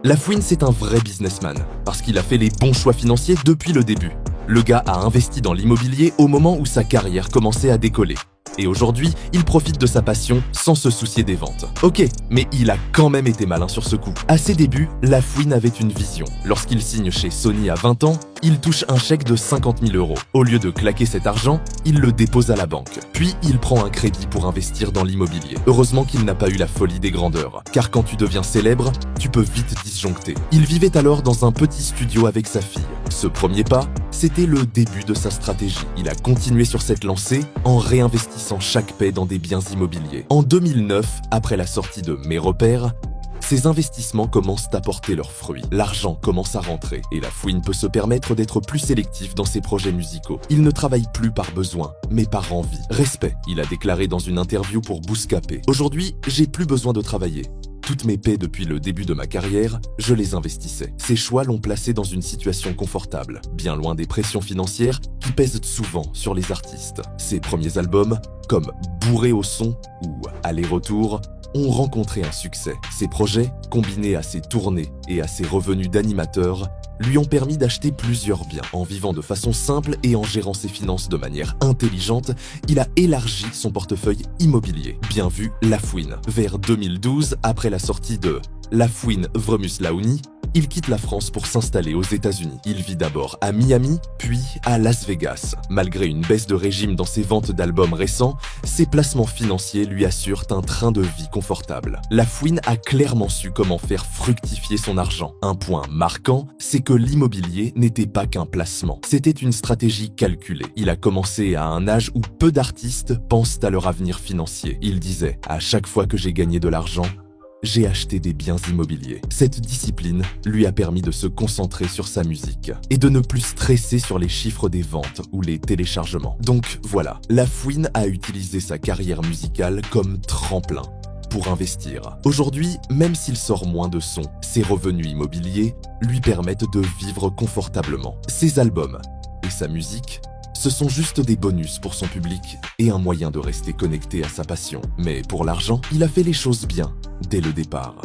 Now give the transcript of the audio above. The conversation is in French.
Lafouine, c'est un vrai businessman, parce qu'il a fait les bons choix financiers depuis le début. Le gars a investi dans l'immobilier au moment où sa carrière commençait à décoller. Et aujourd'hui, il profite de sa passion sans se soucier des ventes. Ok, mais il a quand même été malin sur ce coup. À ses débuts, Lafouine avait une vision. Lorsqu'il signe chez Sony à 20 ans, il touche un chèque de 50 000 €. Au lieu de claquer cet argent, il le dépose à la banque. Puis il prend un crédit pour investir dans l'immobilier. Heureusement qu'il n'a pas eu la folie des grandeurs, car quand tu deviens célèbre, tu peux vite disjoncter. Il vivait alors dans un petit studio avec sa fille. Ce premier pas, c'était le début de sa stratégie. Il a continué sur cette lancée en réinvestissant chaque paie dans des biens immobiliers. En 2009, après la sortie de Mes repères, ces investissements commencent à porter leurs fruits. L'argent commence à rentrer et Lafouine peut se permettre d'être plus sélectif dans ses projets musicaux. Il ne travaille plus par besoin, mais par envie. Respect, il a déclaré dans une interview pour Bouscapé. Aujourd'hui, j'ai plus besoin de travailler. Toutes mes paies depuis le début de ma carrière, je les investissais. Ces choix l'ont placé dans une situation confortable, bien loin des pressions financières qui pèsent souvent sur les artistes. Ses premiers albums, comme Bourré au son ou Aller-retour, ont rencontré un succès. Ces projets, combinés à ses tournées et à ses revenus d'animateur, lui ont permis d'acheter plusieurs biens. En vivant de façon simple et en gérant ses finances de manière intelligente, il a élargi son portefeuille immobilier. Bien vu, Lafouine. Vers 2012, après la sortie de Lafouine Vremus Laouni, il quitte la France pour s'installer aux États-Unis. Il vit d'abord à Miami, puis à Las Vegas. Malgré une baisse de régime dans ses ventes d'albums récents, ses placements financiers lui assurent un train de vie confortable. Lafouine a clairement su comment faire fructifier son argent. Un point marquant, c'est que l'immobilier n'était pas qu'un placement. C'était une stratégie calculée. Il a commencé à un âge où peu d'artistes pensent à leur avenir financier. Il disait « À chaque fois que j'ai gagné de l'argent, j'ai acheté des biens immobiliers ». Cette discipline lui a permis de se concentrer sur sa musique et de ne plus stresser sur les chiffres des ventes ou les téléchargements. Donc voilà, Lafouine a utilisé sa carrière musicale comme tremplin pour investir. Aujourd'hui, même s'il sort moins de sons, ses revenus immobiliers lui permettent de vivre confortablement. Ses albums et sa musique, ce sont juste des bonus pour son public et un moyen de rester connecté à sa passion. Mais pour l'argent, il a fait les choses bien dès le départ.